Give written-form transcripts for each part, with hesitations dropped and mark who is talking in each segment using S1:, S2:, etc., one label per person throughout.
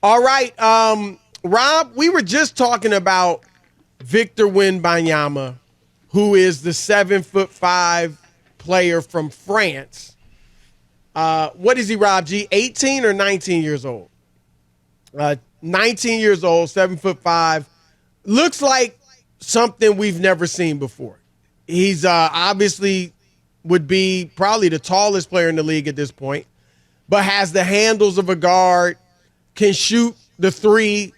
S1: All right, Rob, we were just talking about Victor Wembanyama, who is the 7'5" player from France. What is he, Rob G? 18 or 19 years old? 19 years old, 7'5". Looks like something we've never seen before. He's obviously would be probably the tallest player in the league at this point, but has the handles of a guard, can shoot the three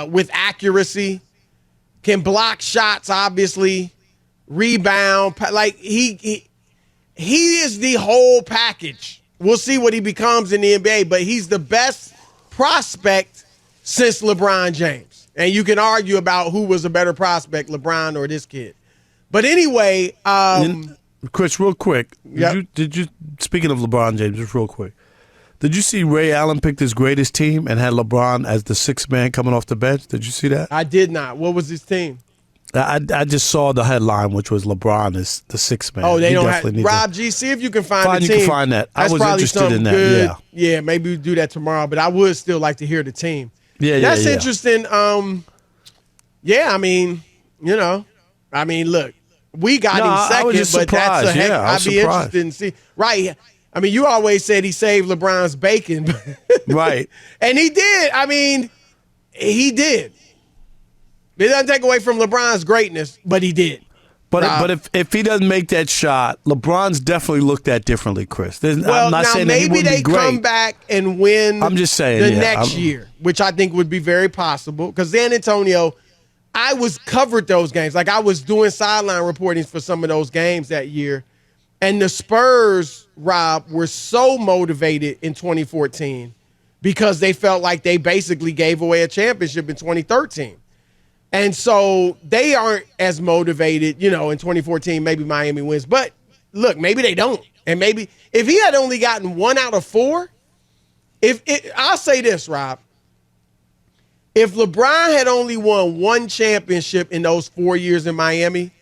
S1: with accuracy, can block shots, obviously, rebound. Like he is the whole package. We'll see what he becomes in the NBA, but he's the best prospect since LeBron James. And you can argue about who was a better prospect, LeBron or this kid. But anyway,
S2: Chris, real quick, did you speaking of LeBron James, just real quick, did you see Ray Allen picked his greatest team and had LeBron as the sixth man coming off the bench? Did you see that?
S1: I did not. What was his team?
S2: I just saw the headline, which was LeBron is the sixth man.
S1: Oh, they don't have Rob G. See if you can find the team.
S2: You can find that. I was interested in that.
S1: Good. Yeah, maybe we do that tomorrow. But I would still like to hear the team. That's interesting. Yeah, I mean, look, we got him second, but that's a heck. I'd be interested in see. Right. I mean, you always said he saved LeBron's bacon.
S2: Right.
S1: And he did. I mean, he did. It doesn't take away from LeBron's greatness, but he did.
S2: But if he doesn't make that shot, LeBron's definitely looked at differently, Chris. I'm not
S1: now
S2: saying
S1: maybe
S2: that he
S1: they
S2: be great.
S1: come back and win.
S2: I'm just saying
S1: the next year, which I think would be very possible. Because San Antonio, I covered those games. Like I was doing sideline reporting for some of those games that year, and the Spurs, Rob, were so motivated in 2014 because they felt like they basically gave away a championship in 2013. And so they aren't as motivated, in 2014, maybe Miami wins. But look, maybe they don't. And maybe if he had only gotten 1 out of 4, I'll say this, Rob. If LeBron had only won 1 championship in those 4 years in Miami,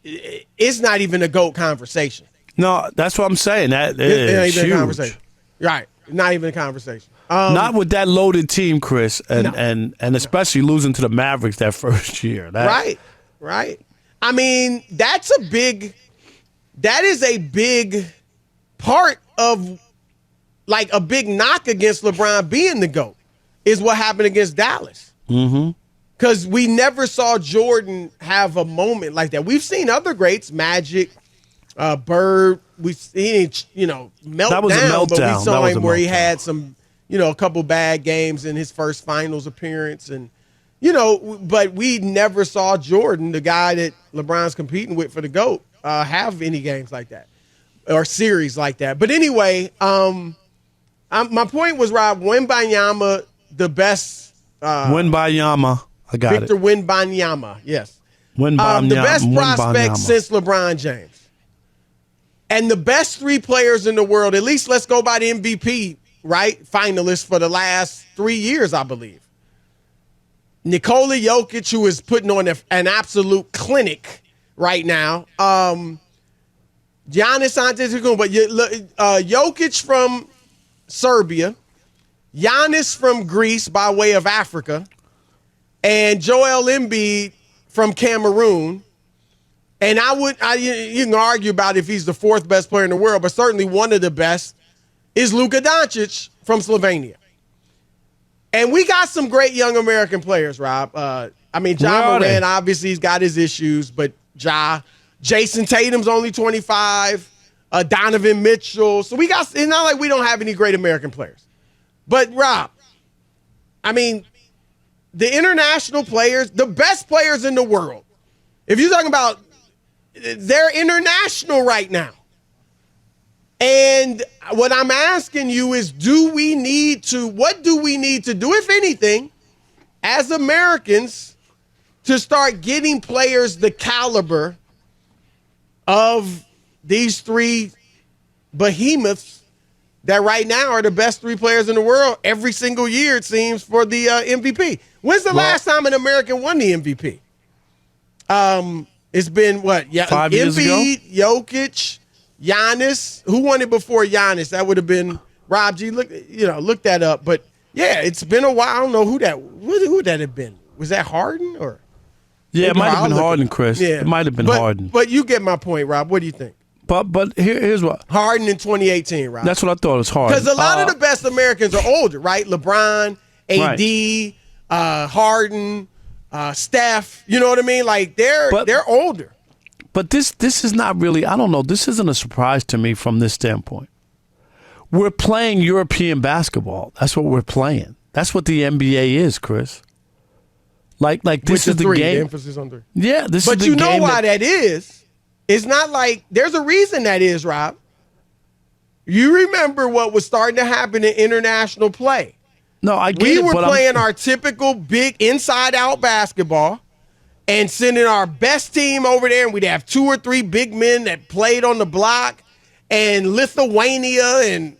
S1: it's not even a GOAT conversation.
S2: No, that's what I'm saying. That
S1: it ain't
S2: is
S1: even
S2: huge.
S1: a conversation. Right. Not even a conversation.
S2: Not with that loaded team, Chris, and especially losing to the Mavericks that first year.
S1: Right. I mean, that is a big part of, like, a big knock against LeBron being the GOAT is what happened against Dallas.
S2: Mm-hmm.
S1: Because we never saw Jordan have a moment like that. We've seen other greats, Magic, Bird. We've seen, melt
S2: that was
S1: down,
S2: a meltdown.
S1: But we saw him where he
S2: meltdown.
S1: had some, a couple bad games in his first finals appearance. And, but we never saw Jordan, the guy that LeBron's competing with for the GOAT, have any games like that or series like that. But anyway, my point was, Rob, Wembanyama, the best.
S2: Wembanyama. I got
S1: Victor Wembanyama, yes.
S2: Wembanyama.
S1: The best prospect since LeBron James. And the best 3 players in the world, at least let's go by the MVP, right? Finalists for the last 3 years, I believe. Nikola Jokic, who is putting on an absolute clinic right now. Giannis Antetokounmpo, but Jokic from Serbia, Giannis from Greece by way of Africa, and Joel Embiid from Cameroon. And you can argue about if he's the 4th best player in the world, but certainly one of the best is Luka Doncic from Slovenia. And we got some great young American players, Rob. Ja Morant, obviously, he's got his issues, but Jason Tatum's only 25, Donovan Mitchell. So it's not like we don't have any great American players. But, Rob, the international players, the best players in the world, if you're talking about, they're international right now. And what I'm asking you is, what do we need to do, if anything, as Americans, to start getting players the caliber of these 3 behemoths that right now are the best 3 players in the world every single year, it seems, for the MVP? When's the last time an American won the MVP? It's been what? Yeah,
S2: 5 years ago.
S1: Jokic, Giannis. Who won it before Giannis? That would have been Rob G. Look that up. But Yeah, it's been a while. I don't know who would that have been. Was that Harden or?
S2: Yeah, it might have been Harden, Chris.
S1: Yeah.
S2: It might have been Harden.
S1: But you get my point, Rob. What do you think?
S2: But here's what.
S1: Harden in 2018, Rob.
S2: That's what I thought. It was Harden.
S1: Because a lot of the best Americans are older, right? LeBron, AD, Harden, Steph. You know what I mean? Like they're older.
S2: But this is not really. I don't know. This isn't a surprise to me from this standpoint. We're playing European basketball. That's what we're playing. That's what the NBA is, Chris. Like this is the
S1: three,
S2: game.
S1: The emphasis on three.
S2: Yeah, this is the game.
S1: But you know why that is? It's not like there's a reason that is, Rob. You remember what was starting to happen in international play.
S2: No, I get it.
S1: We were playing our typical big inside-out basketball and sending our best team over there, and we'd have 2 or 3 big men that played on the block, and Lithuania and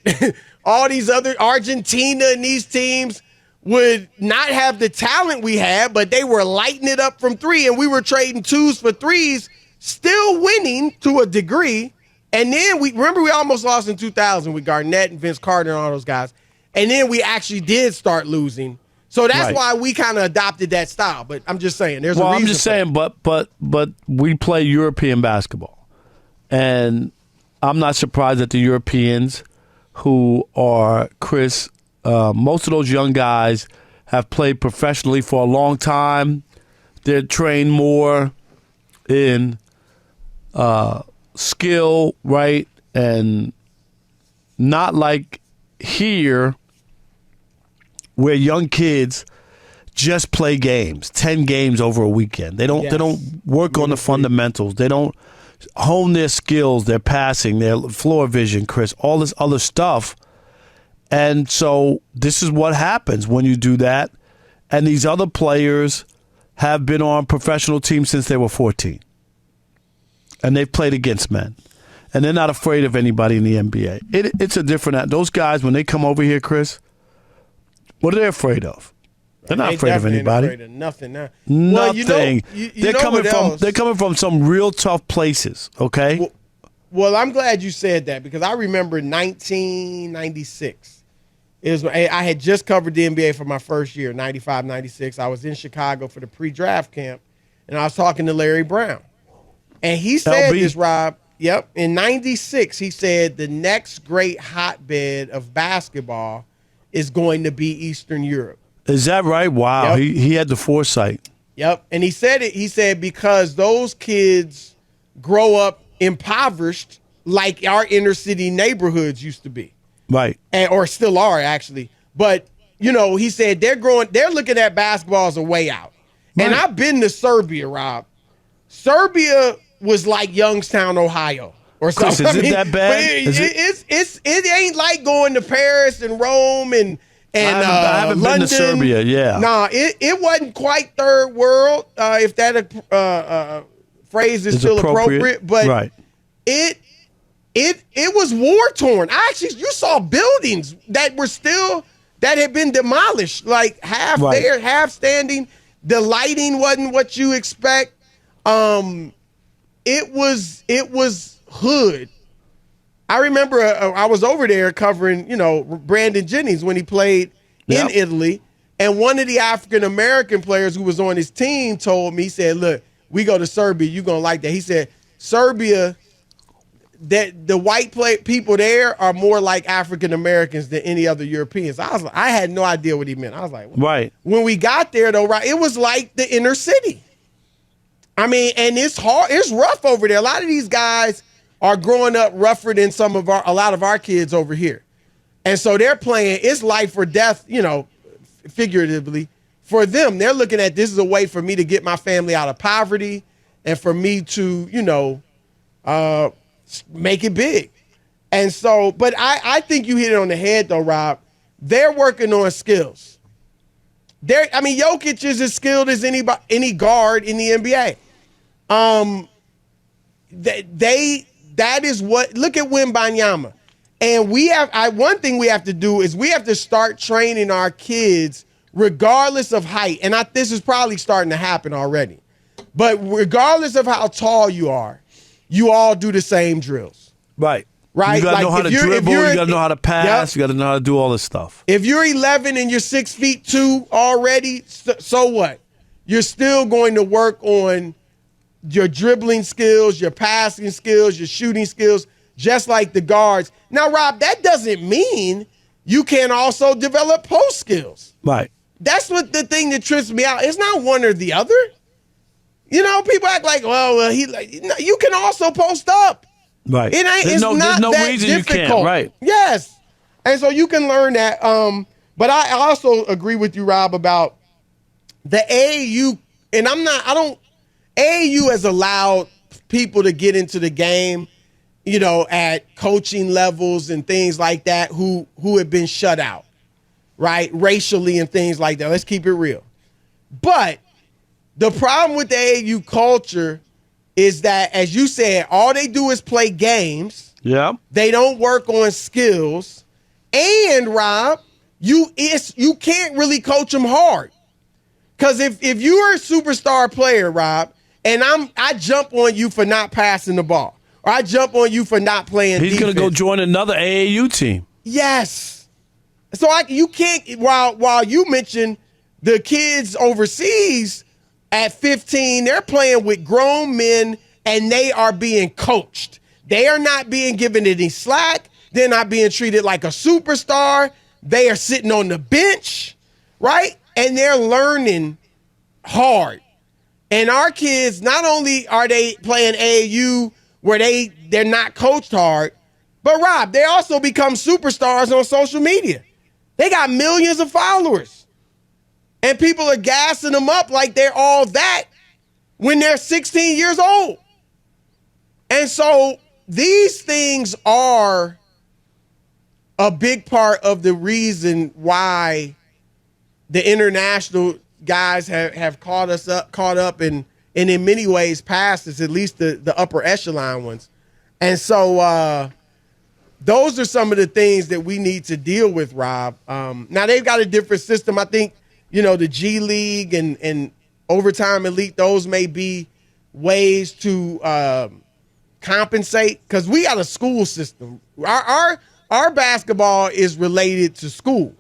S1: all these other Argentina and these teams would not have the talent we had, but they were lighting it up from three, and we were trading 2s for 3s, still winning to a degree. And then we almost lost in 2000 with Garnett and Vince Carter and all those guys. And then we actually did start losing. So that's why we kind of adopted that style. But I'm just saying, there's a reason. Well,
S2: I'm just saying, but we play European basketball. And I'm not surprised that the Europeans who are, Chris, most of those young guys have played professionally for a long time. They're trained more in skill, right? And not like here where young kids just play games, 10 games over a weekend. They don't work on the fundamentals. They don't hone their skills, their passing, their floor vision, Chris, all this other stuff. And so this is what happens when you do that. And these other players have been on professional teams since they were 14. And they've played against men. And they're not afraid of anybody in the NBA. It's a different. Those guys, when they come over here, Chris, what are they afraid of? They're not afraid of anybody.
S1: Afraid of nothing now.
S2: Nothing.
S1: Well,
S2: They're coming from some real tough places. Okay.
S1: Well, I'm glad you said that because I remember 1996. I had just covered the NBA for my first year, 95, 96. I was in Chicago for the pre-draft camp, and I was talking to Larry Brown. And he said this, Rob. Yep. In 96, he said the next great hotbed of basketball is going to be Eastern Europe.
S2: Is that right? Wow.
S1: Yep.
S2: He had the foresight.
S1: Yep. And he said it. He said because those kids grow up impoverished like our inner city neighborhoods used to be.
S2: Right.
S1: Or still are, actually. But, he said they're looking at basketball as a way out. Right. And I've been to Serbia, Rob. Serbia was like Youngstown, Ohio, or something.
S2: Chris, is it that bad?
S1: It ain't like going to Paris and Rome and I haven't London.
S2: Been to Serbia. Yeah,
S1: nah, it wasn't quite third world, if that phrase is still appropriate. But
S2: right.
S1: it was war torn. You saw buildings that had been demolished, like half there, half standing. The lighting wasn't what you expect. It was hood. I remember I was over there covering, Brandon Jennings when he played in Italy, and one of the African American players who was on his team told me, he said, "Look, we go to Serbia, you're gonna like that." He said, "Serbia, that the white people there are more like African Americans than any other Europeans." I had no idea what he meant. I was like,
S2: right.
S1: When we got there, though, right, it was like the inner city. I mean, and it's hard. It's rough over there. A lot of these guys are growing up rougher than a lot of our kids over here. And so they're playing, it's life or death, figuratively. For them, they're looking at this as a way for me to get my family out of poverty and for me to, make it big. And so, but I think you hit it on the head, though, Rob. They're working on skills. Jokic is as skilled as any guard in the NBA. That is what. Look at Wembanyama, and one thing we have to do is we have to start training our kids regardless of height. And this is probably starting to happen already, but regardless of how tall you are, you all do the same drills.
S2: Right.
S1: right?
S2: You got to know how to dribble. You got to know how to pass.
S1: Yep.
S2: You got to know how to do all this stuff.
S1: If you're 11 and you're 6'2" already, so what? You're still going to work on your dribbling skills, your passing skills, your shooting skills, just like the guards. Now, Rob, that doesn't mean you can also develop post skills.
S2: Right.
S1: That's what the thing that trips me out. It's not one or the other. You know, people act like, you can also post up.
S2: Right.
S1: There's no reason difficult.
S2: You can't. Right.
S1: Yes. And so you can learn that. But I also agree with you, Rob, about the AAU. And AAU has allowed people to get into the game, you know, at coaching levels and things like that who have been shut out, right? Racially and things like that. Let's keep it real. But the problem with the AAU culture is that, as you said, all they do is play games.
S2: Yeah. They
S1: don't work on skills. And, Rob, you can't really coach them hard. Because if you're a superstar player, Rob, and I jump on you for not passing the ball, or I jump on you for not playing defense.
S2: He's going to go join another AAU team.
S1: Yes. So you can't, while you mentioned the kids overseas at 15, they're playing with grown men and they are being coached. They are not being given any slack. They're not being treated like a superstar. They are sitting on the bench, right? And they're learning hard. And our kids, not only are they playing AAU where they're not coached hard, but Rob, they also become superstars on social media. They got millions of followers. And people are gassing them up like they're all that when they're 16 years old. And so these things are a big part of the reason why the international guys have caught up and in many ways passed us, at least the upper echelon ones. And so those are some of the things that we need to deal with, Rob. Now they've got a different system. I think, you know, the G League and Overtime Elite, those may be ways to compensate, because we got a school system. Our basketball is related to school,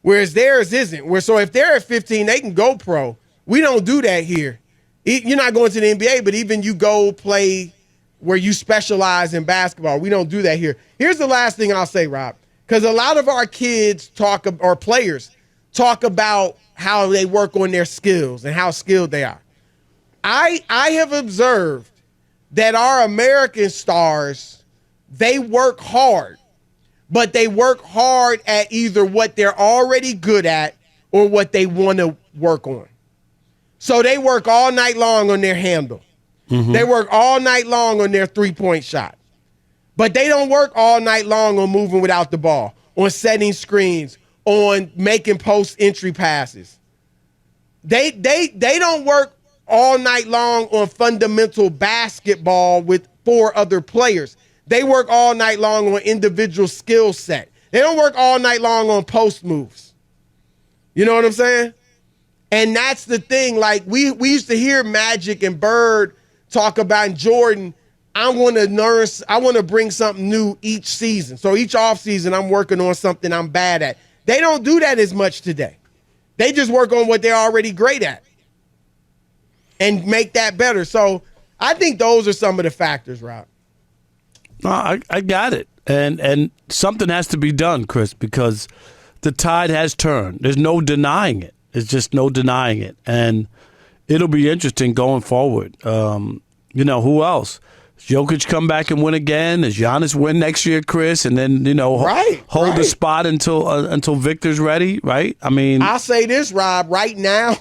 S1: whereas theirs isn't. So if they're at 15, they can go pro. We don't do that here. You're not going to the NBA, but even you go play where you specialize in basketball. We don't do that here. Here's the last thing I'll say, Rob, because a lot of our kids or players talk about how they work on their skills and how skilled they are. I have observed that our American stars, they work hard, but they work hard at either what they're already good at or what they want to work on. So they work all night long on their handle. Mm-hmm. They work all night long on their three-point shot. But they don't work all night long on moving without the ball, on setting screens, on making post-entry passes. They don't work all night long on fundamental basketball with 4 other players. They work all night long on individual skill set. They don't work all night long on post moves. You know what I'm saying? And that's the thing. Like we used to hear Magic and Bird talk about Jordan. I want to bring something new each season. So each offseason, I'm working on something I'm bad at. They don't do that as much today. They just work on what they're already great at and make that better. So I think those are some of the factors, Rob.
S2: No, I got it. And something has to be done, Chris, because the tide has turned. There's no denying it. There's just no denying it. And it'll be interesting going forward. You know, who else? Does Jokic come back and win again? Does Giannis win next year, Chris? And then, you know, hold the spot until Victor's ready, right? I mean,
S1: I'll say this, Rob, right now,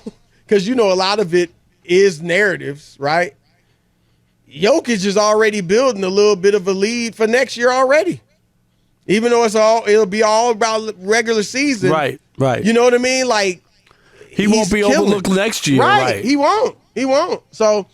S1: because, you know, a lot of it is narratives, right? Jokic is already building a little bit of a lead for next year already. Even though it'll be all about regular season.
S2: Right.
S1: You know what I mean? Like,
S2: he won't be overlooked next year.
S1: Right. He won't. So